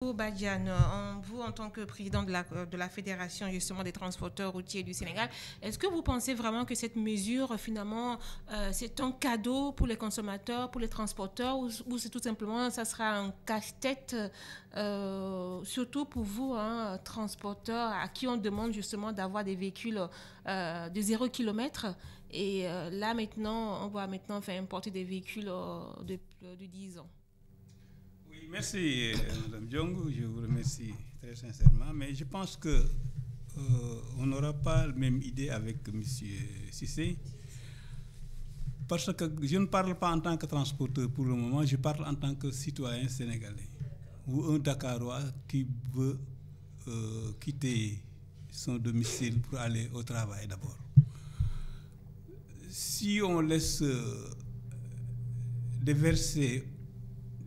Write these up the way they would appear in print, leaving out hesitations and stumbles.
Badiane, vous en tant que président de la Fédération justement des transporteurs routiers du Sénégal, est-ce que vous pensez vraiment que cette mesure finalement c'est un cadeau pour les consommateurs, pour les transporteurs ou c'est tout simplement ça sera un casse-tête surtout pour vous, hein, transporteurs à qui on demande justement d'avoir des véhicules de 0 km et là maintenant on va maintenant faire importer des véhicules de 10 ans. Oui, merci Madame Diong, je vous remercie très sincèrement, mais je pense que on n'aura pas la même idée avec Monsieur Cissé, parce que je ne parle pas en tant que transporteur pour le moment, je parle en tant que citoyen sénégalais ou un Dakarois qui veut quitter son domicile pour aller au travail d'abord. Si on laisse déverser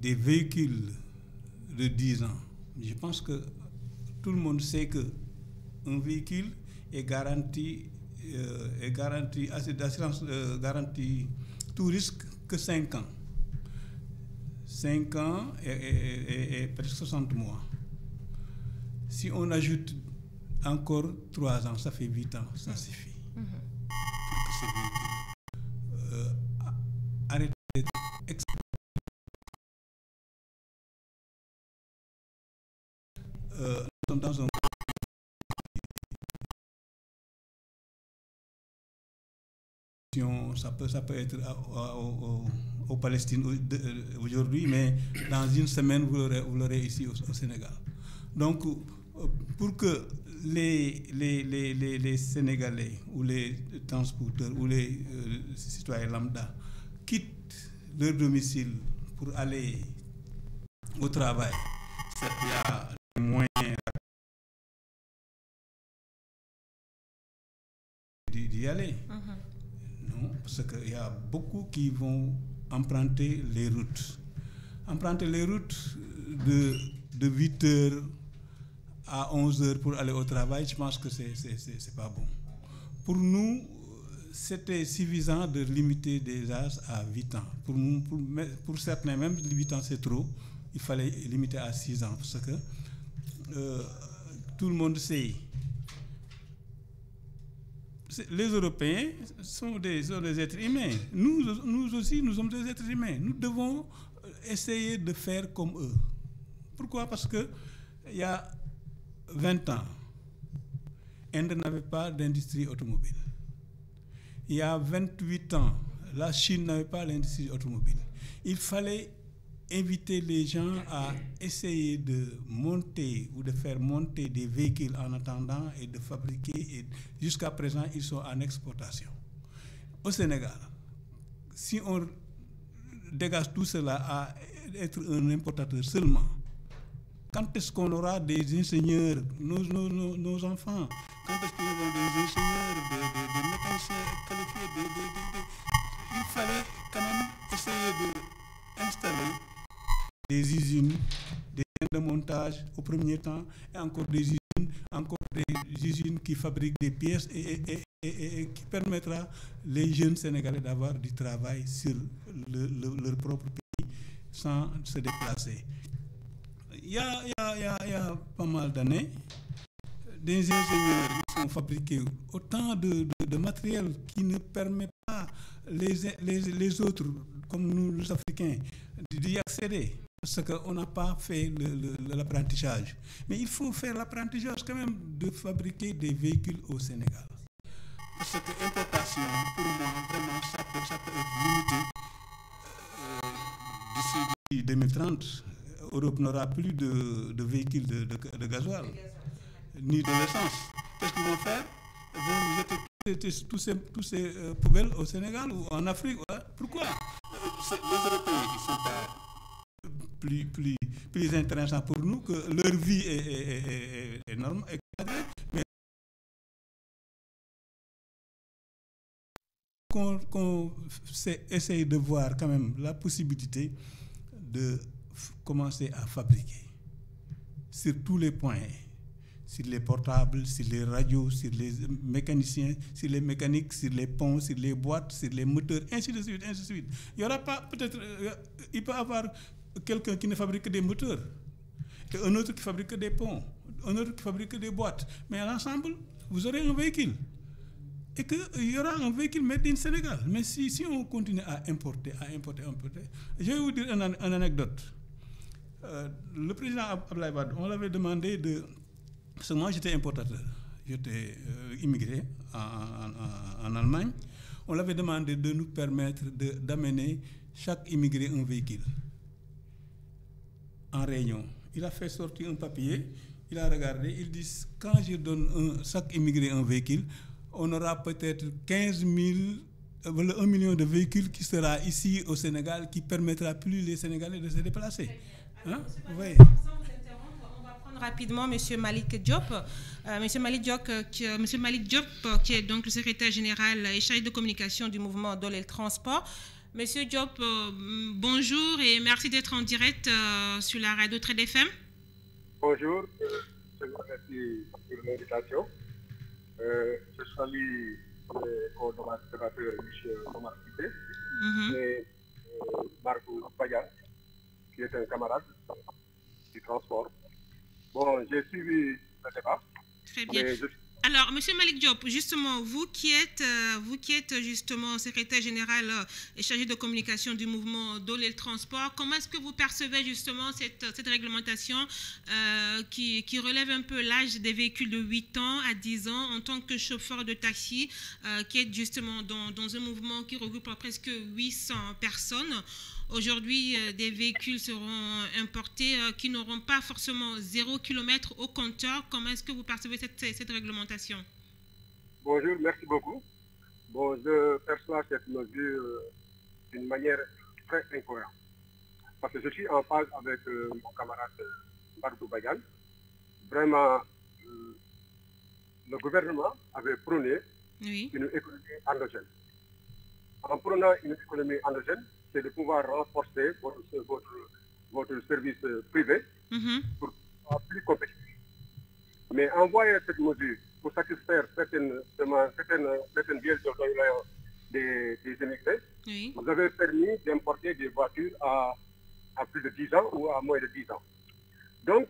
des véhicules de 10 ans, je pense que tout le monde sait que un véhicule est garanti, d'assurance garantie tout risque que 5 ans. 5 ans et presque 60 mois. Si on ajoute encore 3 ans, ça fait 8 ans, ça suffit. Pour que ce véhicule arrête d'être nous sommes dans un ça peut être au Palestine aujourd'hui, mais dans une semaine vous l'aurez ici au Sénégal. Donc pour que les Sénégalais ou les transporteurs ou les citoyens lambda quittent leur domicile pour aller au travail, il y a des moyens d'y aller. Non, parce qu'il y a beaucoup qui vont emprunter les routes. Emprunter les routes de 8 heures à 11 heures pour aller au travail, je pense que c'est pas bon. Pour nous, c'était suffisant de limiter des âges à 8 ans. Pour certains, même 8 ans c'est trop, il fallait limiter à 6 ans, parce que tout le monde sait. Les Européens sont des êtres humains. Nous aussi, nous sommes des êtres humains. Nous devons essayer de faire comme eux. Pourquoi? Parce que il y a 20 ans, Inde n'avait pas d'industrie automobile. Il y a 28 ans, la Chine n'avait pas l'industrie automobile. Il fallait inviter les gens à essayer de monter ou de faire monter des véhicules en attendant et de fabriquer. Et jusqu'à présent, ils sont en exportation. Au Sénégal, si on dégage tout cela à être un importateur seulement, quand est-ce qu'on aura des ingénieurs, nos enfants? Quand est-ce qu'on aura des ingénieurs, des mécaniciens qualifiés? Il fallait quand même essayer d'installer des usines, des chaînes de montage au premier temps, et encore des usines qui fabriquent des pièces et qui permettra les jeunes Sénégalais d'avoir du travail sur leur propre pays sans se déplacer. Il y a pas mal d'années, des ingénieurs qui ont fabriqué autant de matériel qui ne permet pas les autres, comme nous les Africains, d'y accéder. Parce qu'on n'a pas fait l'apprentissage. Mais il faut faire l'apprentissage quand même de fabriquer des véhicules au Sénégal. Parce que l'importation, pour moi, vraiment, ça peut être limité. D'ici 2030, l'Europe n'aura plus de véhicules de gasoil, ni de l'essence. Qu'est-ce qu'ils vont faire? Ils vont jeter tous ces poubelles au Sénégal ou en Afrique. Ouais. Pourquoi? Les Européens, ils sont pas plus intéressant pour nous, que leur vie est normale, mais qu'on essaye de voir quand même la possibilité de commencer à fabriquer sur tous les points, sur les portables, sur les radios, sur les mécaniciens, sur les mécaniques, sur les ponts, sur les boîtes, sur les moteurs, ainsi de suite, ainsi de suite. Il y aura pas, peut-être, il peut y avoir quelqu'un qui ne fabrique que des moteurs. un autre qui fabrique des ponts, un autre qui fabrique des boîtes. Mais à l'ensemble, vous aurez un véhicule. Et qu'il y aura un véhicule made in Sénégal. Mais si on continue à importer, je vais vous dire une anecdote. Le président Abdoulaye Wade, on l'avait demandé de... Parce que moi, j'étais importateur. J'étais immigré en Allemagne. On l'avait demandé de nous permettre d'amener chaque immigré un véhicule en réunion. Il a fait sortir un papier, il a regardé, il dit, quand je donne chaque immigré un véhicule, on aura peut-être 15 000, 1 million de véhicules qui sera ici au Sénégal, qui permettra plus les Sénégalais de se déplacer. Hein? Oui. Rapidement, M. Malick Diop. M. Malick Diop, qui est donc le secrétaire général et chargé de communication du mouvement Dole et Transport. Monsieur Diop, bonjour et merci d'être en direct sur la radio Trade FM. Bonjour, je vous remercie pour l'invitation. Je salue le coordonnateur M. Omar Kité et Marco Bayan, qui est un camarade du transport. Bon, j'ai suivi le débat. Très bien. Alors, M. Malick Diop, justement, vous qui êtes justement secrétaire général et chargé de communication du mouvement Dole et le transport, comment est-ce que vous percevez justement cette réglementation qui relève un peu l'âge des véhicules de 8 ans à 10 ans en tant que chauffeur de taxi, qui est justement dans un mouvement qui regroupe presque 800 personnes? Aujourd'hui, des véhicules seront importés qui n'auront pas forcément 0 km au compteur. Comment est-ce que vous percevez cette réglementation? Bonjour, merci beaucoup. Bon, je perçois cette mesure d'une manière très incohérente. Parce que je suis en phase avec mon camarade Marco Bayan. Vraiment, le gouvernement avait prôné une économie endogène. En prônant une économie endogène, c'est de pouvoir renforcer votre service privé pour être plus compétitif. Mais envoyer cette mesure pour satisfaire certaines vieilles des immigrés, vous avez permis d'importer des voitures à plus de 10 ans ou à moins de 10 ans. Donc,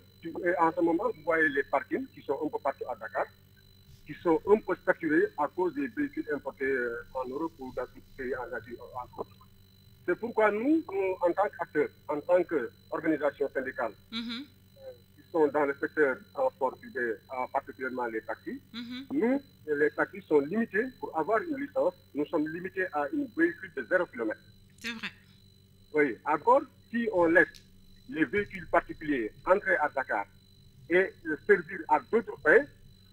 en ce moment, vous voyez les parkings qui sont un peu partout à Dakar, qui sont un peu saturés à cause des véhicules importés en Europe ou dans d'autres pays en Asie, entre autres. C'est pourquoi nous, en tant qu'acteurs, en tant qu'organisation syndicale, qui sont dans le secteur transport privé, particulièrement les taxis, nous, les taxis sont limités, pour avoir une licence, nous sommes limités à une véhicule de 0 km. C'est vrai. Oui, encore, si on laisse les véhicules particuliers entrer à Dakar et servir à d'autres fins,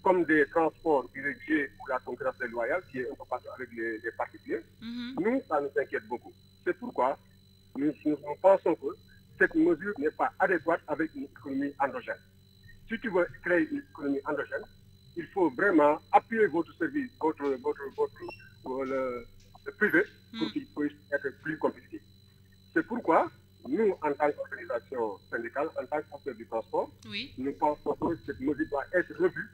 comme des transports irréguliers ou la concurrence déloyale, qui est un peu partout avec les particuliers, nous, ça nous inquiète beaucoup. C'est pourquoi nous pensons que cette mesure n'est pas adéquate avec une économie endogène. Si tu veux créer une économie endogène, il faut vraiment appuyer votre service, le privé, pour qu'il puisse être plus compétitif. C'est pourquoi nous, en tant qu'organisation syndicale, en tant qu'acteur du transport, nous pensons que cette mesure doit être revue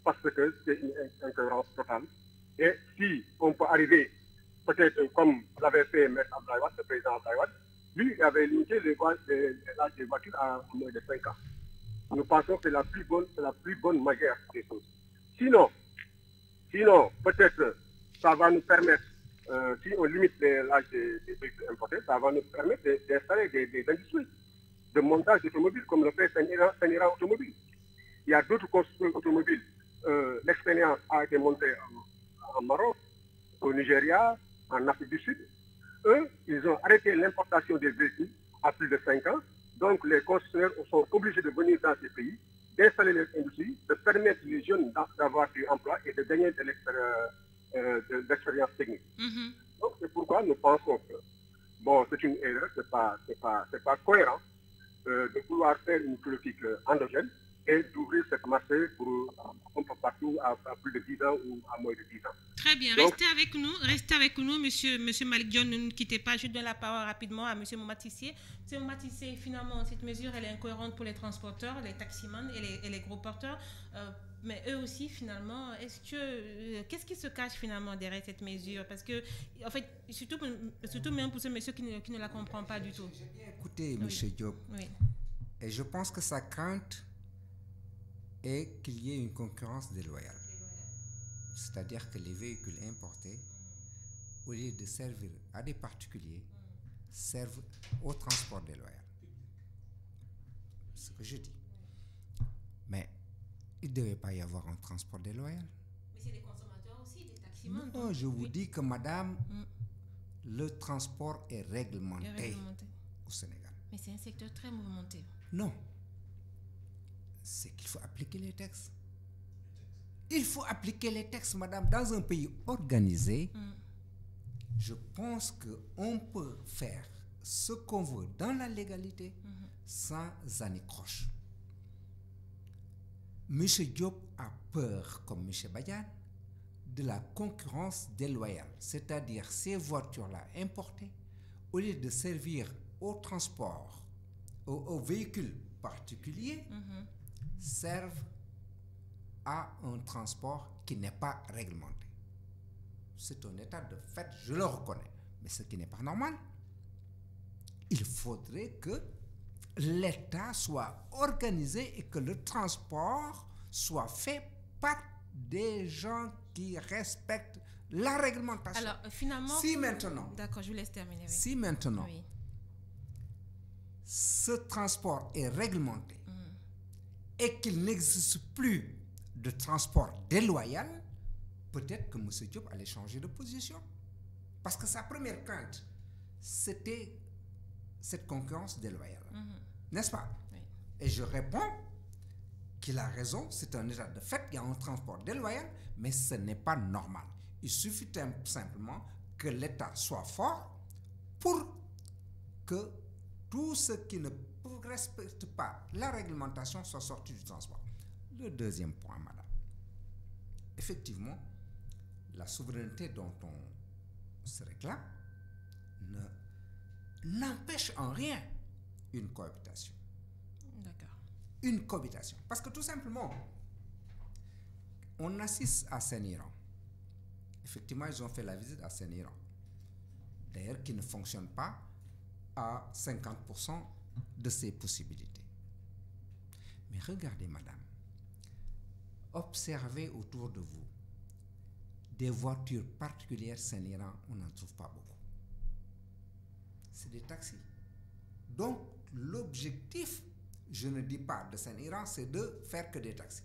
parce que c'est une incohérence totale. Et si on peut arriver, peut-être comme l'avait fait M. Abdoulaye Wade, le président Abdoulaye Wade, lui avait limité l'âge des voitures à moins de 5 ans. Nous pensons que c'est la plus bonne manière des choses. Sinon, peut-être, ça va nous permettre, si on limite l'âge des véhicules importés, ça va nous permettre d'installer des industries de montage d'automobiles, comme le fait Sénéra Automobile. Il y a d'autres constructeurs automobiles. L'expérience a été montée en Maroc, au Nigeria, en Afrique du Sud. Eux, ils ont arrêté l'importation des véhicules à plus de 5 ans. Donc, les constructeurs sont obligés de venir dans ces pays, d'installer les industries, de permettre les jeunes d'avoir du emploi et de gagner de l'expérience technique. Donc, c'est pourquoi nous pensons que, bon, c'est une erreur, c'est pas cohérent de vouloir faire une politique endogène et d'ouvrir cette marché pour un peu partout à plus de 10 ans ou à moins de 10 ans. Très bien. Donc, restez avec nous, monsieur Malick Diop, ne nous quittez pas. Je donne la parole rapidement à monsieur Momatissier. Monsieur Momatissier, finalement, cette mesure, elle est incohérente pour les transporteurs, les taximans et les gros porteurs. Mais eux aussi, finalement, qu'est-ce qui se cache finalement derrière cette mesure? Parce que, en fait, surtout même pour ce monsieur qui ne la comprend pas du tout. J'ai bien écouté, monsieur Diop. Oui. Et je pense que sa crainte est qu'il y ait une concurrence déloyale. C'est-à-dire que les véhicules importés, au lieu de servir à des particuliers, servent au transport déloyal. C'est ce que je dis. Mais il ne devait pas y avoir un transport déloyal. Mais c'est des consommateurs aussi, des taximans. Non, je vous dis que madame, le transport est réglementé au Sénégal. Mais c'est un secteur très mouvementé. Non. C'est qu'il faut appliquer les textes. Il faut appliquer les textes, madame. Dans un pays organisé, je pense qu'on peut faire ce qu'on veut dans la légalité sans anicroche. M. Diop a peur, comme M. Badiane, de la concurrence déloyale. C'est-à-dire ces voitures-là importées, au lieu de servir au transport, aux véhicules particuliers, servent à un transport qui n'est pas réglementé. C'est un état de fait, je le reconnais. Mais ce qui n'est pas normal, il faudrait que l'État soit organisé et que le transport soit fait par des gens qui respectent la réglementation. Alors, finalement... Si maintenant... D'accord, je vous laisse terminer. Oui. Si maintenant, ce transport est réglementé et qu'il n'existe plus de transport déloyal, peut-être que M. Diop allait changer de position. Parce que sa première crainte, c'était cette concurrence déloyale. N'est-ce pas? Oui. Et je réponds qu'il a raison, c'est un état de fait, il y a un transport déloyal, mais ce n'est pas normal. Il suffit simplement que l'État soit fort pour que tous ceux qui ne respectent pas la réglementation soient sortis du transport. Le deuxième point, madame. Effectivement, la souveraineté dont on se réclame n'empêche en rien une cohabitation. D'accord. Une cohabitation. Parce que tout simplement, on assiste à Saint-Iran. Effectivement, ils ont fait la visite à Saint-Iran. D'ailleurs, qui ne fonctionne pas à 50% de ses possibilités. Mais regardez, madame, observez autour de vous des voitures particulières Saint-Iran, on n'en trouve pas beaucoup. C'est des taxis. Donc, l'objectif, je ne dis pas de Saint-Iran, c'est de faire que des taxis.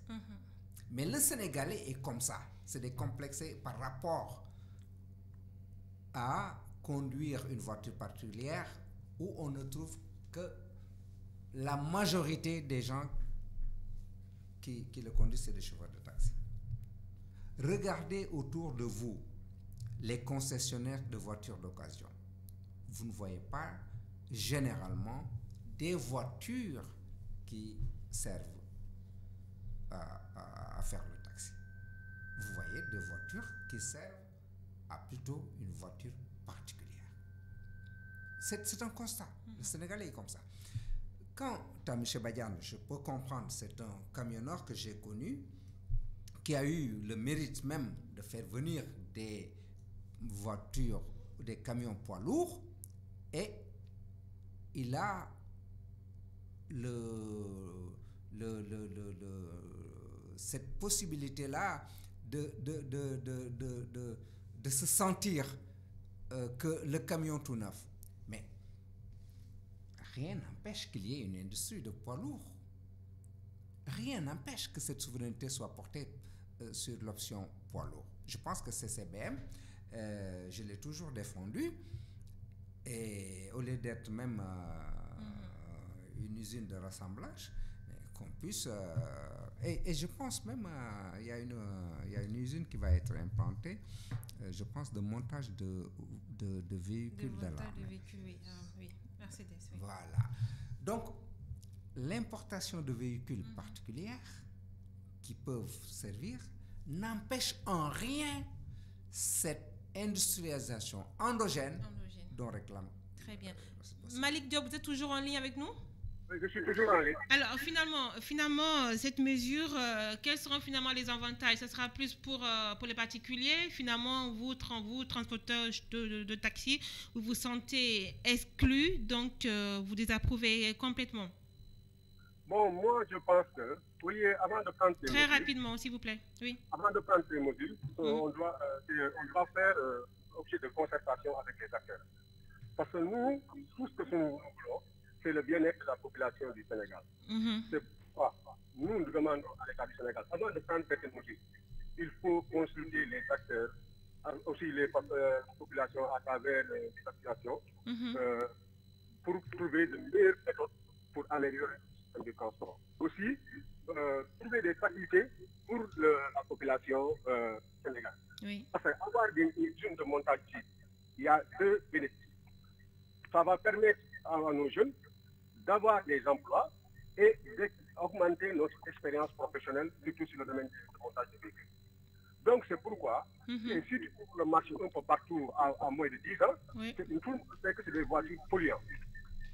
Mais le Sénégalais est comme ça. C'est décomplexé par rapport à conduire une voiture particulière où on ne trouve que la majorité des gens qui le conduisent, c'est des chauffeurs de taxi. Regardez autour de vous les concessionnaires de voitures d'occasion. Vous ne voyez pas généralement des voitures qui servent à faire le taxi. Vous voyez des voitures qui servent à plutôt une voiture particulière. C'est un constat. Le Sénégalais est comme ça. Quant à M. Badiane, je peux comprendre, c'est un camionneur que j'ai connu qui a eu le mérite même de faire venir des voitures, des camions poids lourds, et il a cette possibilité-là de se sentir que le camion tout neuf. Mais rien n'empêche qu'il y ait une industrie de poids lourds. Rien n'empêche que cette souveraineté soit portée sur l'option poids lourd. Je pense que CCBM, je l'ai toujours défendu, et au lieu d'être même une usine de rassemblage, qu'on puisse... et je pense même il y a une usine qui va être implantée, je pense, de montage de véhicules de l'armée. De véhicules, oui. Oui. Mercedes, oui. Voilà. Donc, l'importation de véhicules particuliers qui peuvent servir n'empêche en rien cette industrialisation endogène dont réclame. Très bien. Malick Diop, vous êtes toujours en ligne avec nous? Oui, je suis toujours en ligne. Alors, finalement, cette mesure, quels seront finalement les avantages? Ce sera plus pour les particuliers. Finalement, vous transporteurs de taxi, vous vous sentez exclus, donc vous désapprouvez complètement. Bon, moi, je pense que, oui, avant de prendre ces Très mesures, rapidement, s'il vous plaît. Oui. avant de prendre ces mesures, on doit faire objet de concertation avec les acteurs. Parce que nous, tout ce que nous voulons, c'est le bien-être de la population du Sénégal. C'est pourquoi nous demandons à l'État du Sénégal, avant de prendre cette mesure, il faut consulter les acteurs, aussi les populations à travers les associations, pour trouver de meilleures méthodes pour améliorer le système de transport. Aussi, trouver des facilités pour la population sénégalaise. Oui. Parce qu'avoir une usine de montage ici, il y a deux bénéfices. Ça va permettre à nos jeunes d'avoir des emplois et d'augmenter notre expérience professionnelle, surtout sur le domaine du montage de véhicules. Donc c'est pourquoi, et si tu ouvres le marché un peu partout à moins de 10 ans, c'est que c'est des voitures polluantes.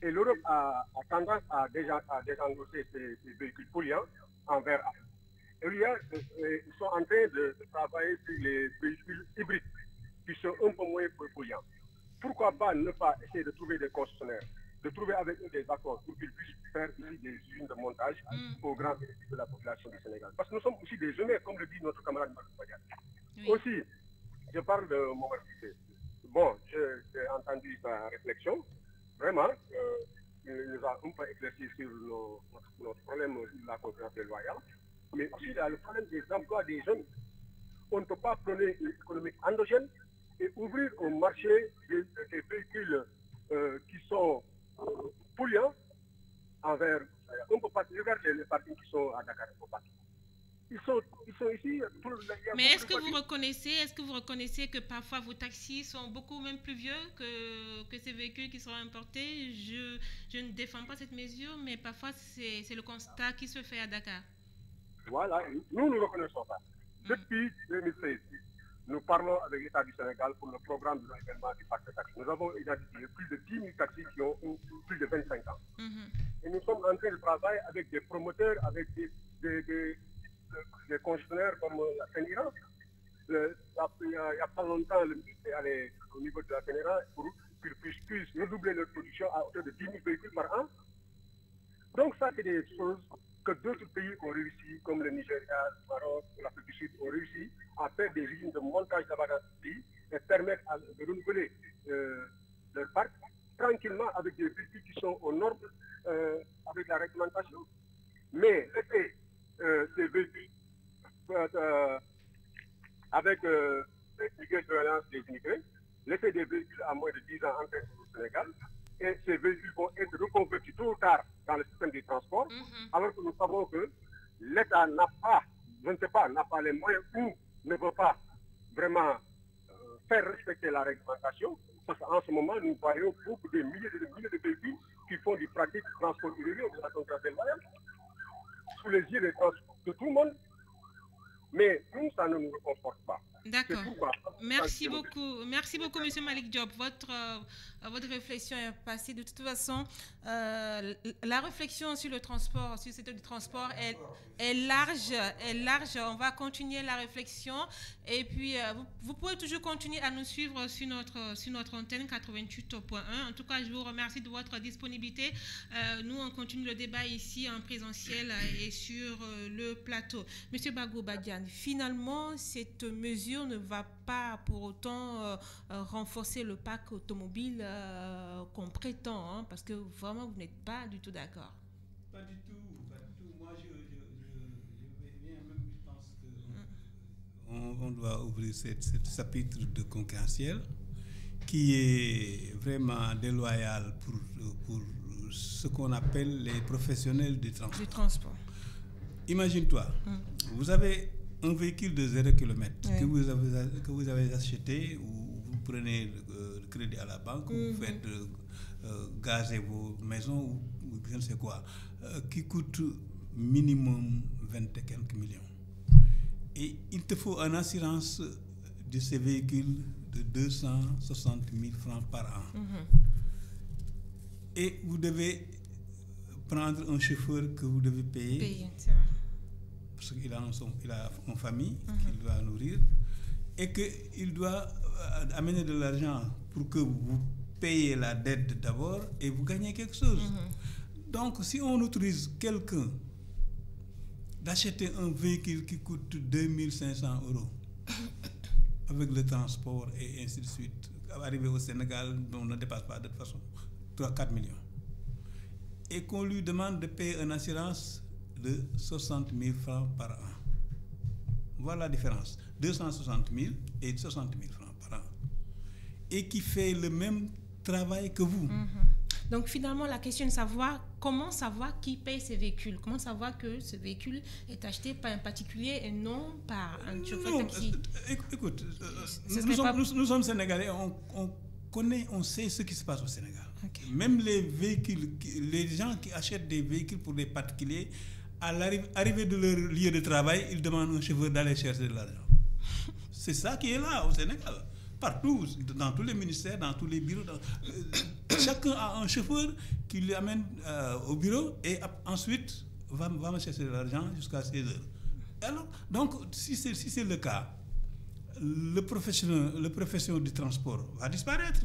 Et l'Europe a tendance à désengorger ces véhicules polluants envers Afrique. Et ils sont en train de travailler sur les véhicules hybrides qui sont un peu moins polluants. Pourquoi pas ne pas essayer de trouver des concessionnaires, de trouver avec eux des accords pour qu'ils puissent faire ici des usines de montage au grand bénéfice de la population du Sénégal. Parce que nous sommes aussi des humains, comme le dit notre camarade Mbadou Badiane. Aussi, je parle de mon Cissé. Bon, j'ai entendu sa réflexion. Vraiment, il nous a un peu éclairci sur notre problème de la concurrence déloyale. Mais aussi, il y a le problème des emplois des jeunes. On ne peut pas prôner une économie endogène et ouvrir un marché des véhicules qui sont polluants envers. On ne peut pas regarder les parkings qui sont à Dakar. Ils sont ici. Mais est-ce que vous reconnaissez que parfois vos taxis sont beaucoup même plus vieux que ces véhicules qui sont importés? Je ne défends pas cette mesure, mais parfois c'est le constat qui se fait à Dakar. Voilà, nous ne reconnaissons pas. Depuis 2016, nous parlons avec l'État du Sénégal pour le programme de renouvellement du parc de taxis. Nous avons identifié plus de 10 000 taxis qui ont plus de 25 ans. Et nous sommes en train de travailler avec des promoteurs, avec des concessionnaires comme la FENIRA. Il n'y a pas longtemps, le ministre est allé au niveau de la FENIRA pour qu'ils puissent redoubler leur production à hauteur de 10 000 véhicules par an. Donc ça, c'est des choses que d'autres pays ont réussi, comme le Nigeria, le Maroc, l'Afrique du Sud, ont réussi à faire des usines de montage là-bas dans ce pays et permettre de renouveler leur parc tranquillement avec des véhicules qui sont aux normes, avec la réglementation. Mais laisser ces véhicules avec les de surveillance des immigrés, laisser des véhicules à moins de 10 ans entrer au Sénégal, et ces véhicules vont être reconvertis tôt ou tard dans le système du transport, alors que nous savons que l'État n'a pas les moyens ou ne veut pas vraiment faire respecter la réglementation, parce qu'en ce moment, nous voyons beaucoup de milliers de véhicules qui font du pratique de transport irrégulier de la concurrence déloyale, sous les yeux de tout le monde, mais nous, ça ne nous conforte pas. D'accord. Merci beaucoup, M. Malick Diop. Votre réflexion est passée. De toute façon, la réflexion sur le transport, sur le secteur du transport est large. On va continuer la réflexion. Et puis, vous pouvez toujours continuer à nous suivre sur notre antenne 88.1. En tout cas, je vous remercie de votre disponibilité. Nous, on continue le débat ici en présentiel et sur le plateau. Monsieur Mbadou Badiane, finalement, cette mesure ne va pas pour autant renforcer le parc automobile qu'on prétend, hein, parce que vraiment vous n'êtes pas du tout d'accord. Pas du tout. Moi je pense qu'on doit ouvrir ce chapitre de concurrentiel qui est vraiment déloyal pour ce qu'on appelle les professionnels du transport. Imagine-toi, vous avez un véhicule de 0 km que vous avez acheté, ou vous prenez le crédit à la banque, ou vous faites gazer vos maisons, ou je ne sais quoi, qui coûte minimum 20 et quelques millions. Et il te faut une assurance de ces véhicules de 260 000 francs par an. Et vous devez prendre un chauffeur que vous devez payer. C'est vrai. Parce qu'il a une famille qu'il doit nourrir et qu'il doit amener de l'argent pour que vous payiez la dette d'abord et vous gagnez quelque chose. Donc, si on autorise quelqu'un d'acheter un véhicule qui coûte 2500 € avec le transport et ainsi de suite, arrivé au Sénégal, on ne dépasse pas de toute façon 3-4 millions, et qu'on lui demande de payer une assurance de 60 000 francs par an. Voilà la différence. 260 000 et 60 000 francs par an. Et qui fait le même travail que vous. Donc finalement, la question est de savoir comment savoir qui paye ces véhicules. Comment savoir que ce véhicule est acheté par un particulier et non par un chauffeur taxi. Écoute, nous sommes Sénégalais, on connaît, on sait ce qui se passe au Sénégal. Okay. Même les véhicules, les gens qui achètent des véhicules pour des particuliers, à l'arrivée de leur lieu de travail, ils demandent à un chauffeur d'aller chercher de l'argent. C'est ça qui est là au Sénégal. Partout, dans tous les ministères, dans tous les bureaux. Chacun a un chauffeur qui lui amène au bureau et ensuite va me chercher de l'argent jusqu'à 16 heures. Alors, donc, si c'est le cas, la profession du transport va disparaître.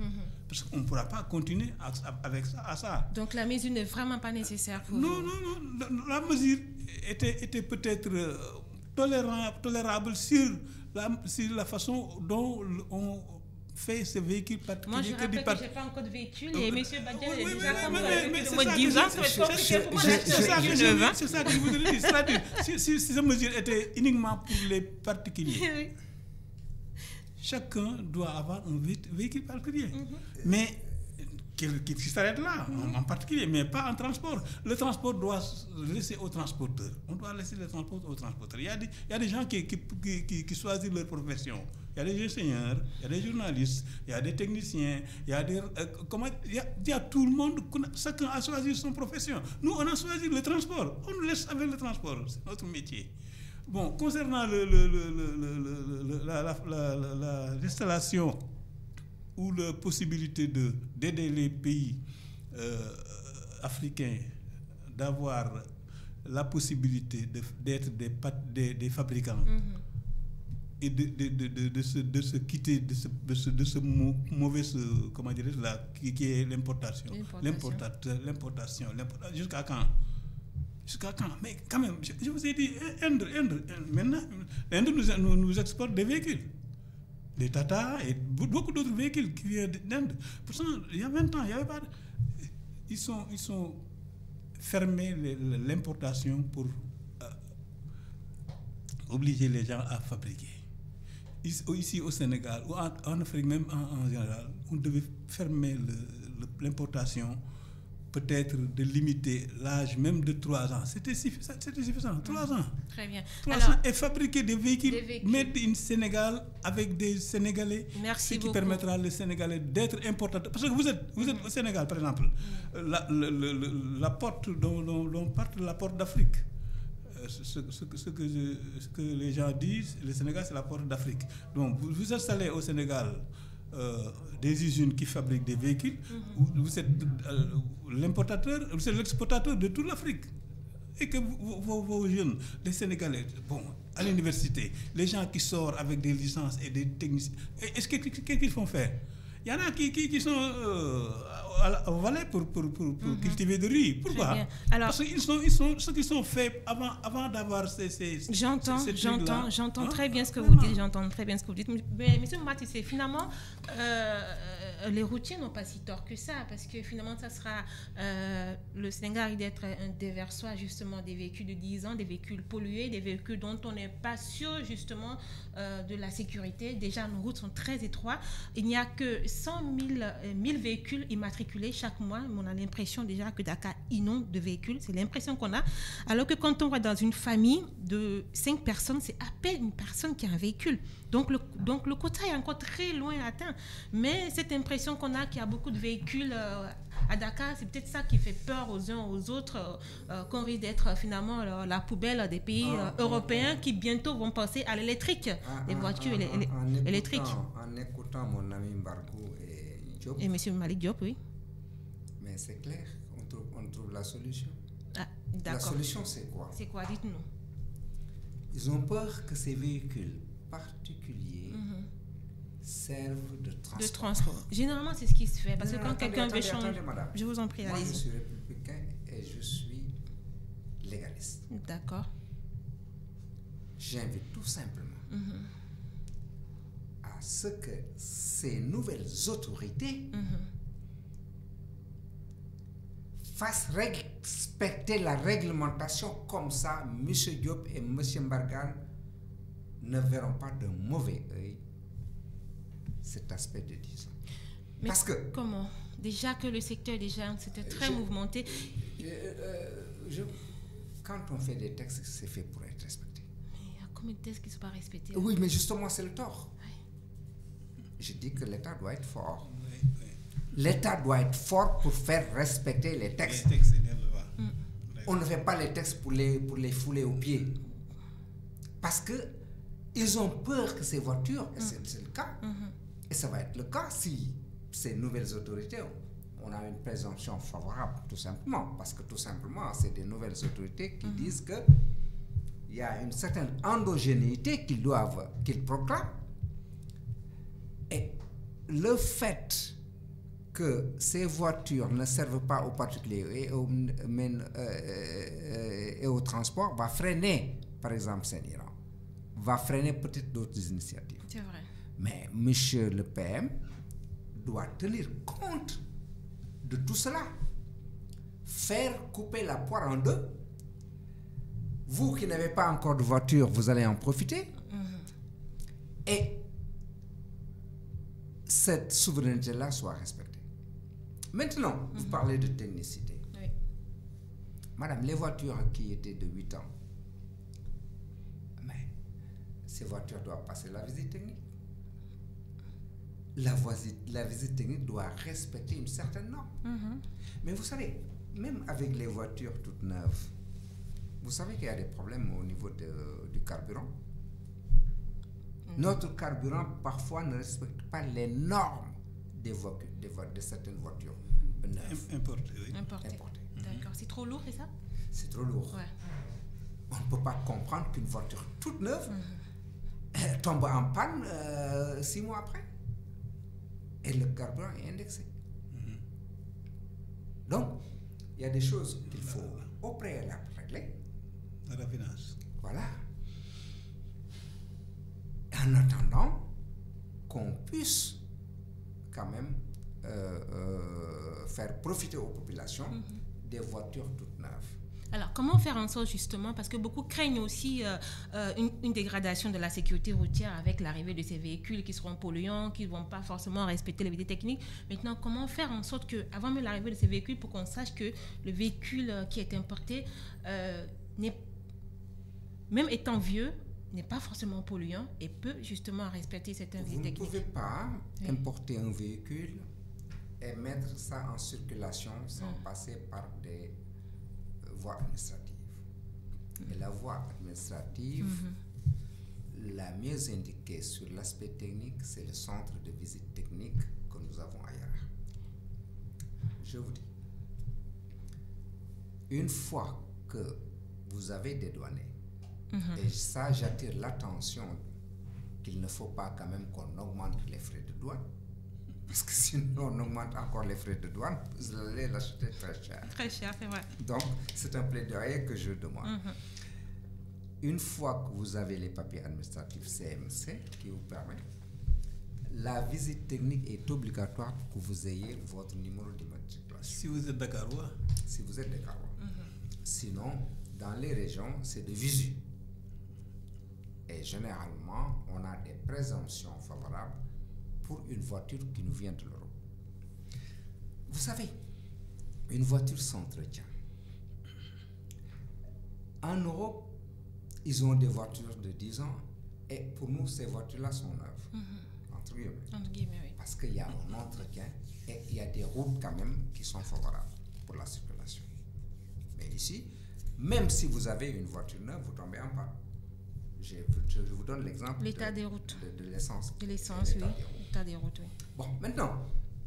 Parce qu'on ne pourra pas continuer avec ça. Donc la mesure n'est vraiment pas nécessaire pour vous. Non. La mesure était peut-être tolérable sur la façon dont on fait ce véhicule particulier. Moi, je rappelle que je n'ai pas encore de véhicule et M. Badian est déjà comme moi 10 ans, ça va être compliqué pour moi d'acheter un véhicule neuf. C'est ça que je voudrais dire. C'est-à-dire, si cette mesure était uniquement pour les particuliers, chacun doit avoir un véhicule particulier. Mais qui s'arrête là, en particulier, mais pas en transport. Le transport doit laisser aux transporteurs. On doit laisser le transport aux transporteurs. Il y a des gens qui choisissent leur profession. Il y a des ingénieurs, il y a des journalistes, il y a des techniciens, il y a tout le monde, chacun a choisi son profession. Nous, on a choisi le transport. On nous laisse avec le transport. C'est notre métier. Bon, concernant l'installation ou la possibilité d'aider les pays africains d'avoir la possibilité d'être des fabricants et de se quitter de ce mauvais, comment dirais-je, qui est l'importation. L'importation. Jusqu'à quand? Mais quand même, je vous ai dit, Inde maintenant, l'Inde nous exporte des véhicules. Des Tata et beaucoup d'autres véhicules qui viennent d'Inde. Pourtant, il y a 20 ans, il n'y avait pas... Ils sont fermés l'importation pour obliger les gens à fabriquer. Ici au Sénégal, ou en Afrique même en général, on devait fermer l'importation, peut-être de limiter l'âge même de 3 ans. C'était suffisant, 3 ans. Très bien. 3 ans et fabriquer des véhicules made in Sénégal avec des Sénégalais. Merci ce qui permettra aux Sénégalais d'être importateurs. Parce que vous êtes au Sénégal, par exemple. La porte dont part la porte d'Afrique. Ce que les gens disent, le Sénégal, c'est la porte d'Afrique. Donc, vous installez au Sénégal des usines qui fabriquent des véhicules, vous êtes l'importateur, vous êtes l'exportateur de toute l'Afrique. Et que vos jeunes, les Sénégalais, à l'université, les gens qui sortent avec des licences et des techniciens, qu'est-ce qu'ils font faire? Il y en a qui sont au Valais pour cultiver de riz. Pourquoi? Alors, parce qu'ils ceux qui sont faits avant d'avoir ces J'entends très bien ce que vous dites. J'entends très bien ce que vous dites. Mais M. Matissé, finalement, les routiers n'ont pas si tort que ça, parce que finalement, ça sera le Sénégal d'être un déversoir justement des véhicules de 10 ans, des véhicules pollués, des véhicules dont on n'est pas sûr justement de la sécurité. Déjà, nos routes sont très étroites. Il n'y a que 100 000 véhicules immatriculés chaque mois. On a l'impression déjà que Dakar inonde de véhicules. C'est l'impression qu'on a. Alors que quand on va dans une famille de 5 personnes, c'est à peine une personne qui a un véhicule. Donc le quota est encore très loin atteint. Mais cette impression qu'on a qu'il y a beaucoup de véhicules à Dakar, c'est peut-être ça qui fait peur aux uns aux autres, qu'on risque d'être finalement la poubelle des pays européens qui bientôt vont passer à l'électrique, les voitures électriques. En écoutant mon ami Mbarkou et Diop. Et M. Malik Diop, oui. Mais c'est clair, on trouve la solution. Ah, d'accord. La solution, c'est quoi? C'est quoi? Dites-nous. Ils ont peur que ces véhicules particuliers servent de transport. Généralement, c'est ce qui se fait. Parce que quand quelqu'un veut changer... Je vous en prie, allez-y. Moi, je suis républicain et je suis légaliste. D'accord. J'invite tout simplement à ce que ces nouvelles autorités fassent respecter la réglementation. Comme ça, M. Diop et M. Mbargane ne verront pas de mauvais œil cet aspect de 10 ans. Mais parce que comment? Déjà que le secteur est déjà c'était très mouvementé. Quand on fait des textes, c'est fait pour être respecté. Mais il y a combien de textes qui ne sont pas respectés? Oui, mais justement, c'est le tort. Oui. Je dis que l'État doit être fort. Oui. L'État doit être fort pour faire respecter les textes. Les textes et les lois. On ne fait pas les textes pour les fouler aux pieds. Parce qu'ils ont peur que ces voitures, et c'est le cas, et ça va être le cas si ces nouvelles autorités, on a une présomption favorable, tout simplement. Parce que tout simplement, c'est des nouvelles autorités qui disent qu'il y a une certaine endogénéité qu'ils proclament. Et le fait que ces voitures ne servent pas aux particuliers et au transport va freiner, par exemple, Sénégal, va freiner peut-être d'autres initiatives. C'est vrai. Mais monsieur le PM doit tenir compte de tout cela. Faire couper la poire en deux. Vous qui n'avez pas encore de voiture, vous allez en profiter. Et cette souveraineté-là soit respectée. Maintenant, vous parlez de technicité. Oui. Madame, les voitures qui étaient de 8 ans, mais ces voitures doivent passer la visite technique. La visite technique doit respecter une certaine norme. Mais vous savez, même avec les voitures toutes neuves, vous savez qu'il y a des problèmes au niveau du carburant. Notre carburant, parfois, ne respecte pas les normes de certaines voitures neuves. Importées. D'accord. C'est trop lourd, c'est ça? C'est trop lourd. Ouais. On ne peut pas comprendre qu'une voiture toute neuve tombe en panne 6 mois après. Et le carburant est indexé. Donc, il y a des choses qu'il faut au préalable régler. La raffinage. Voilà. En attendant qu'on puisse quand même faire profiter aux populations des voitures toutes neuves. Alors, comment faire en sorte justement, parce que beaucoup craignent aussi une dégradation de la sécurité routière avec l'arrivée de ces véhicules qui seront polluants, qui ne vont pas forcément respecter les vitesses techniques. Maintenant, comment faire en sorte qu'avant même l'arrivée de ces véhicules, pour qu'on sache que le véhicule qui est importé, même étant vieux, n'est pas forcément polluant et peut justement respecter certaines vitesses techniques. Vous ne pouvez pas importer un véhicule et mettre ça en circulation sans passer par des voies administratives. Et la voie administrative, la mieux indiquée sur l'aspect technique, c'est le centre de visite technique que nous avons ailleurs. Je vous dis, une fois que vous avez dédouané, et ça, j'attire l'attention qu'il ne faut pas quand même qu'on augmente les frais de douane, parce que sinon on augmente encore les frais de douane, vous allez l'acheter très cher. Très cher, c'est vrai. Donc, c'est un plaidoyer que je demande. Une fois que vous avez les papiers administratifs CMC qui vous permettent, la visite technique est obligatoire pour que vous ayez votre numéro d'immatriculation. Si vous êtes Dakarois. Si vous êtes Dakarois. Sinon, dans les régions, c'est de visu. Et généralement, on a des présomptions favorables pour une voiture qui nous vient de l'Europe. Vous savez, une voiture s'entretient. En Europe, ils ont des voitures de 10 ans et pour nous, ces voitures-là sont neuves. Entre guillemets. Oui. Parce qu'il y a un entretien et il y a des routes quand même qui sont favorables pour la circulation. Mais ici, même si vous avez une voiture neuve, vous tombez en panne. Je vous donne l'exemple L'état des routes. De l'essence. De l'essence, oui. L'état des routes, oui. Bon, maintenant.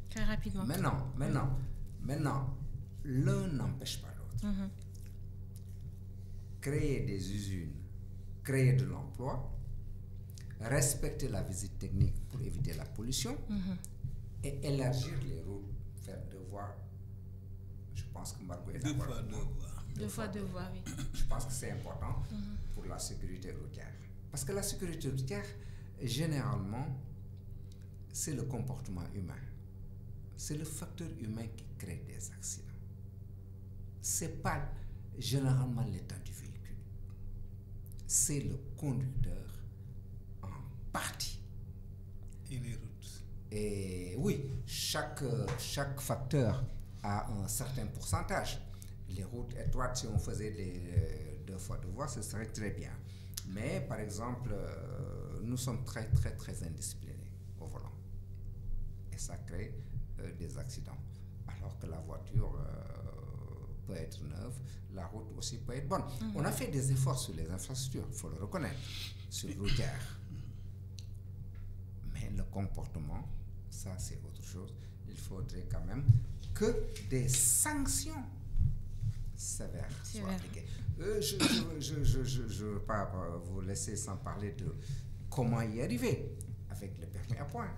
Très rapidement. Maintenant, l'un n'empêche pas l'autre. Créer des usines, créer de l'emploi, respecter la visite technique pour éviter la pollution et élargir les routes, faire 2 voies Je pense que Margot est Deux d'accord. fois deux voies. Deux fois deux voies, oui. Je pense que c'est important pour la sécurité routière. Parce que la sécurité routière, généralement, c'est le comportement humain. C'est le facteur humain qui crée des accidents. C'est pas généralement l'état du véhicule. C'est le conducteur en partie. Et les routes. Et oui, chaque facteur a un certain pourcentage. Les routes étroites, si on faisait les deux fois deux voies, ce serait très bien. Mais par exemple, nous sommes très indisciplinés au volant. Et ça crée des accidents. Alors que la voiture peut être neuve, la route aussi peut être bonne. On a fait des efforts sur les infrastructures, il faut le reconnaître, sur routière. Mais le comportement, ça c'est autre chose. Il faudrait quand même que des sanctions sévères soient appliquées. Je ne veux pas vous laisser sans parler de comment y arriver avec le permis à point.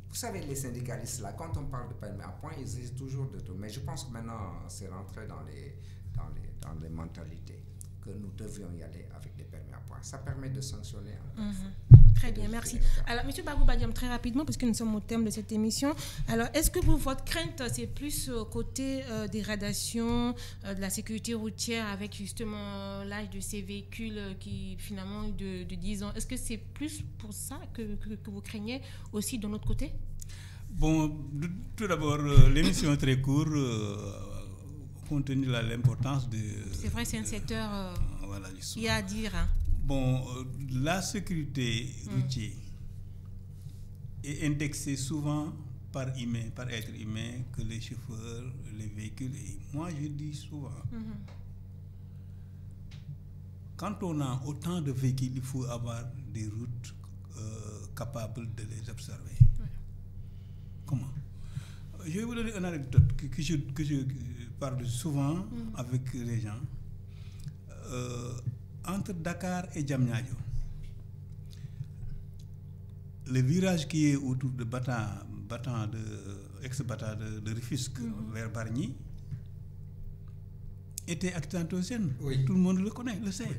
Vous savez, les syndicalistes, là, quand on parle de permis à point, ils disent toujours de tout. Mais je pense que maintenant, c'est rentré dans les mentalités que nous devions y aller avec des permis à point. Ça permet de sanctionner. Très bien, merci. Alors, M. Bargou Badiam, très rapidement, parce que nous sommes au terme de cette émission. Alors, est-ce que votre crainte, c'est plus côté dégradation de la sécurité routière avec justement l'âge de ces véhicules qui finalement de 10 ans? Est-ce que c'est plus pour ça que vous craignez aussi de notre côté? Bon, tout d'abord, l'émission est très courte, compte tenu de l'importance de... C'est vrai, c'est un secteur... voilà, il y a à dire. Hein. Bon, la sécurité routière est indexée souvent par être humain que les chauffeurs, les véhicules. Et moi, je dis souvent, quand on a autant de véhicules, il faut avoir des routes capables de les observer. Comment? Je vais vous donner une anecdote que je parle souvent avec les gens. Entre Dakar et Diamniadio, le virage qui est autour de ex-Bata de Rufisque vers Bargny était accidentogène. Oui. Tout le monde le connaît, le sait. Oui.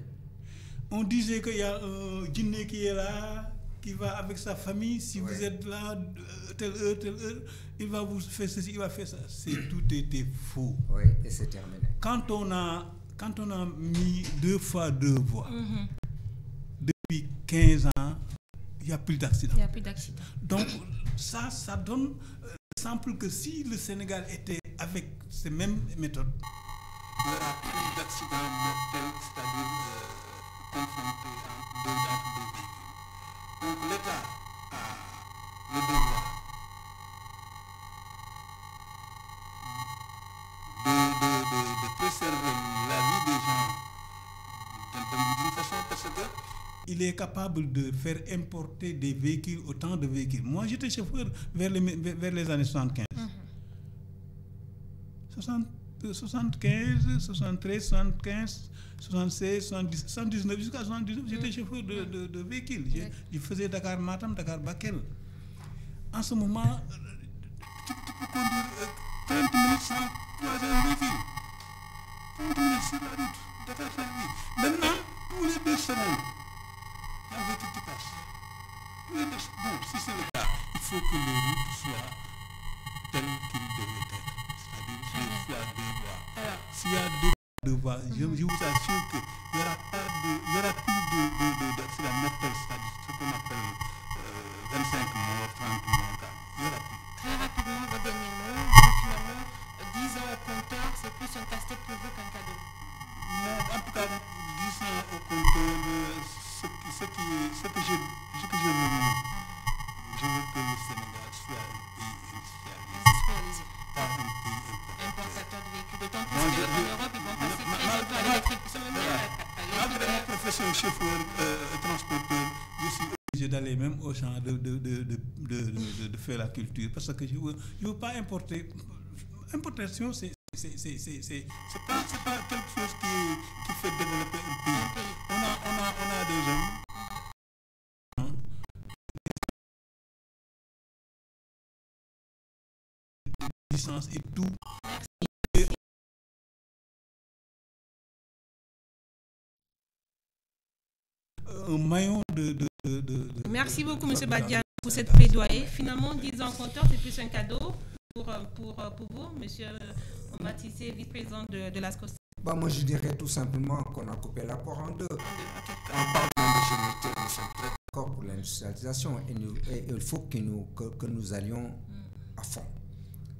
On disait qu'il y a un djinné qui est là, qui va avec sa famille. Si vous êtes là, telle heure, il va vous faire ceci, il va faire ça. Tout était faux. Oui, et c'est terminé. Quand on a mis 2 fois 2 voies, depuis 15 ans, il n'y a plus d'accident. Donc, ça donne l'exemple que si le Sénégal était avec ces mêmes méthodes, il n'y aura plus d'accidents mortels, c'est-à-dire confrontés entre deux véhicules. Donc, l'État a le devoir de préserver la vie des gens d'une façon parce qu'il est capable de faire importer des véhicules, autant de véhicules. Moi, j'étais chauffeur vers les années 75. 75, 73, 75, 76, 70, 79, jusqu'à 79, j'étais chauffeur de véhicules. Je faisais Dakar-Matam, Dakar-Bakel. En ce moment, tu peux conduire 30 minutes sans croiser un véhicule. 30 minutes sur la route, Dakar-Saint-Louis. Maintenant, tous les 2 semaines, il y a un véhicule qui passe. Bon, si c'est le cas, il faut que les routes soient telles qu'ils devraient être. C'est-à-dire 2 fois 2 voies. S'il y a 2 voies, je vous assure qu'il n'y aura plus d'accidents mortels, c'est-à-dire ce qu'on appelle 25 morts, 30 morts. Il n'y aura plus. Très rapidement, votre dernier mot. Donc, finalement, 10 ans au compteur, c'est plus un casse-tête pour vous qu'un cadeau. Non, en tout cas, 10 ans au compteur, ce que je veux, je veux que le Sénégal soit un pays industrialisé. Pas un pays importateur de véhicules. D'autant plus qu'en Europe, ils vont passer très bientôt à l'électrique. Malgré ma profession chauffeur, transporteur, je suis obligé d'aller même au champ de faire la culture parce que je veux pas importer. Importation, c'est pas quelque chose qui fait développer un pays. On a des jeunes. Licence et tout. un maillon Merci beaucoup, M. Badiane, pour cette plaidoyer. Finalement, 10 ans compteur, c'est plus un cadeau pour vous, M. Omatissé, vice-président de la SCOSEN. Moi, je dirais tout simplement qu'on a coupé la poire en deux. En parlant d'ingénieté, nous sommes très d'accord pour l'industrialisation et il faut que nous allions à fond.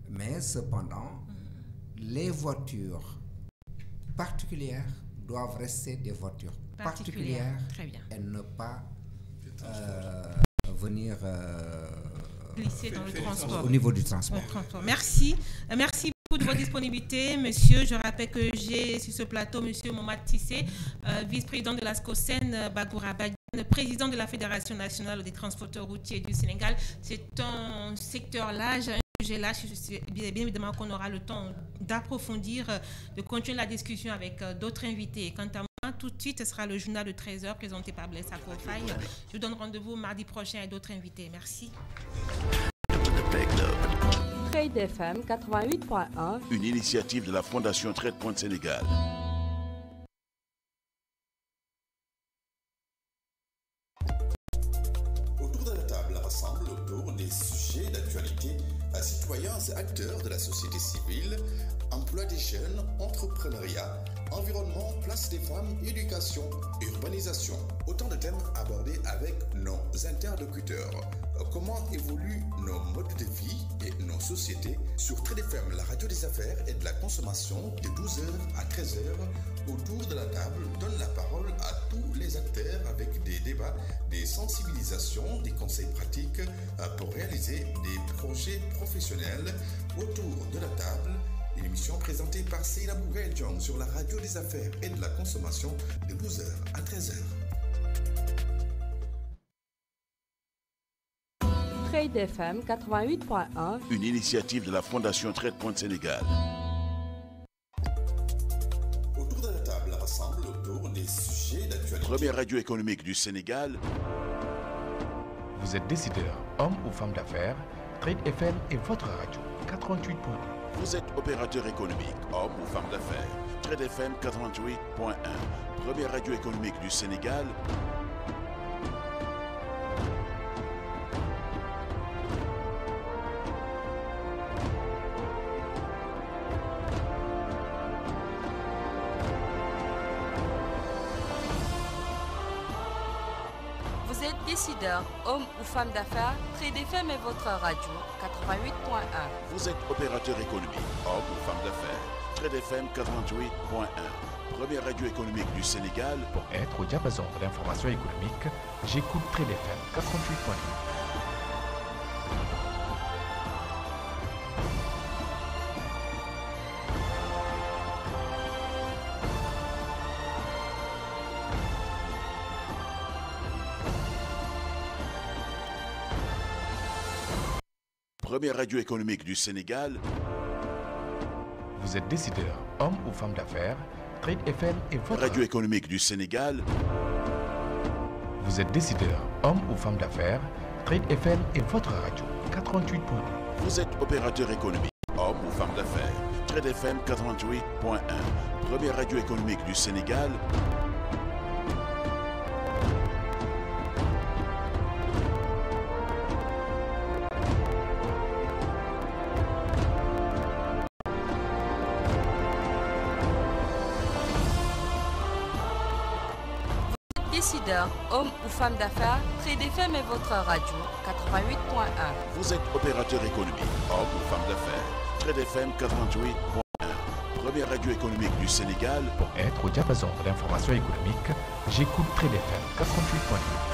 Mais cependant, les voitures particulières doivent rester des voitures particulières et ne pas venir glisser dans le transport. Au niveau du transport. Merci. Merci beaucoup de votre disponibilité, monsieur. Je rappelle que j'ai sur ce plateau monsieur Mohamed Tissé, vice-président de la SCOSEN, Bagoura Badiane, président de la Fédération nationale des transporteurs routiers du Sénégal. C'est un secteur large, un sujet large. Bien évidemment qu'on aura le temps d'approfondir, de continuer la discussion avec d'autres invités. Quant à moi, tout de suite, ce sera le journal de 13h présenté par Blaise Akofaye. Je vous donne rendez-vous mardi prochain avec d'autres invités. Merci. Trade FM 88.1, une initiative de la Fondation Trade Sénégal. Autour de la table rassemble autour des sujets d'actualité à citoyens et acteurs de la société civile, emploi des jeunes, entrepreneuriat, environnement, place des femmes, éducation, urbanisation. Autant de thèmes abordés avec nos interlocuteurs. Comment évoluent nos modes de vie et nos sociétés sur Trade FM, la radio des affaires et de la consommation, de 12h à 13h. Autour de la table, donne la parole à tous les acteurs avec des débats, des sensibilisations, des conseils pratiques pour réaliser des projets professionnels. Autour de la table, une émission présentée par Seynabou Gaël-Diong sur la radio des affaires et de la consommation de 12h à 13h. Trade FM 88.1, une initiative de la Fondation Trade Sénégal. Autour de la table rassemble autour des sujets d'actualité. Première radio économique du Sénégal. Vous êtes décideur, homme ou femme d'affaires, Trade FM est votre radio 88.1. Vous êtes opérateur économique, homme ou femme d'affaires, Trade FM 88.1. Première radio économique du Sénégal. Vous êtes décideur, homme ou femme d'affaires, Trade FM est votre radio 88.1. Vous êtes opérateur économique, homme ou femme d'affaires, Trade FM 88.1. Première radio économique du Sénégal. Pour être au diapason de l'information économique, j'écoute Trade FM 88.1. Première radio économique du Sénégal. Vous êtes décideur, homme ou femme d'affaires, Trade FM est votre radio économique du Sénégal. Vous êtes décideur, homme ou femme d'affaires, Trade FM est votre radio 88.1. Vous êtes opérateur économique, homme ou femme d'affaires, Trade FM 88.1. Première radio économique du Sénégal. Décideur, homme ou femme d'affaires, Trade FM est votre radio 88.1. Vous êtes opérateur économique, homme ou femme d'affaires, Trade FM 88.1. Première radio économique du Sénégal. Pour être au diapason de l'information économique, j'écoute Trade FM 88.1.